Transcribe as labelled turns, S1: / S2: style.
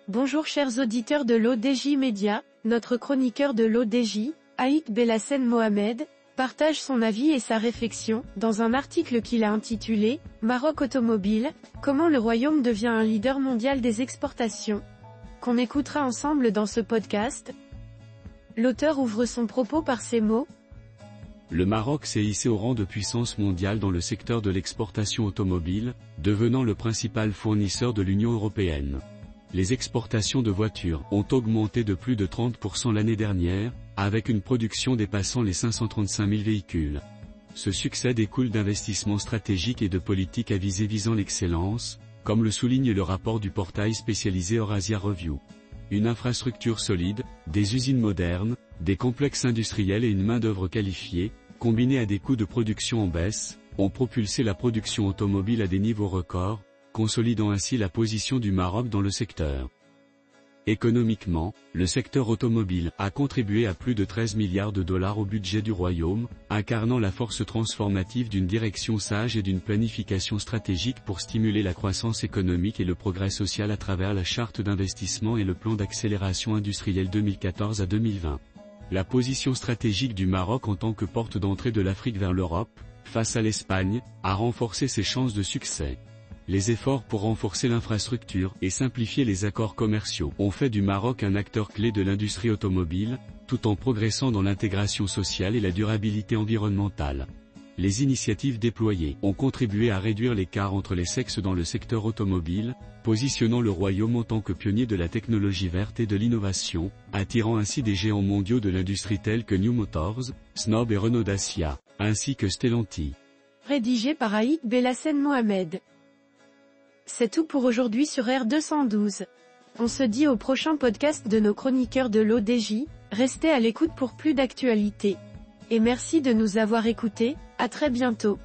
S1: Bonjour chers auditeurs de l'ODJ Média, notre chroniqueur de l'ODJ, Aït Belassen Mohamed, partage son avis et sa réflexion, dans un article qu'il a intitulé « Maroc automobile, comment le royaume devient un leader mondial des exportations », qu'on écoutera ensemble dans ce podcast. L'auteur ouvre son propos par ces mots.
S2: Le Maroc s'est hissé au rang de puissance mondiale dans le secteur de l'exportation automobile, devenant le principal fournisseur de l'Union européenne. Les exportations de voitures ont augmenté de plus de 30% l'année dernière, avec une production dépassant les 535 000 véhicules. Ce succès découle d'investissements stratégiques et de politiques à visée visant l'excellence, comme le souligne le rapport du portail spécialisé Eurasia Review. Une infrastructure solide, des usines modernes, des complexes industriels et une main-d'œuvre qualifiée, combinés à des coûts de production en baisse, ont propulsé la production automobile à des niveaux records, consolidant ainsi la position du Maroc dans le secteur. Économiquement, le secteur automobile a contribué à plus de 13 milliards de dollars au budget du royaume, incarnant la force transformative d'une direction sage et d'une planification stratégique pour stimuler la croissance économique et le progrès social à travers la charte d'investissement et le plan d'accélération industrielle 2014 à 2020. La position stratégique du Maroc en tant que porte d'entrée de l'Afrique vers l'Europe, face à l'Espagne, a renforcé ses chances de succès. Les efforts pour renforcer l'infrastructure et simplifier les accords commerciaux ont fait du Maroc un acteur clé de l'industrie automobile, tout en progressant dans l'intégration sociale et la durabilité environnementale. Les initiatives déployées ont contribué à réduire l'écart entre les sexes dans le secteur automobile, positionnant le royaume en tant que pionnier de la technologie verte et de l'innovation, attirant ainsi des géants mondiaux de l'industrie tels que New Motors, Snob et Renault Dacia, ainsi que Stellantis.
S1: Rédigé par Aït Belassen Mohamed. C'est tout pour aujourd'hui sur R212. On se dit au prochain podcast de nos chroniqueurs de l'ODJ, restez à l'écoute pour plus d'actualités. Et merci de nous avoir écoutés, à très bientôt.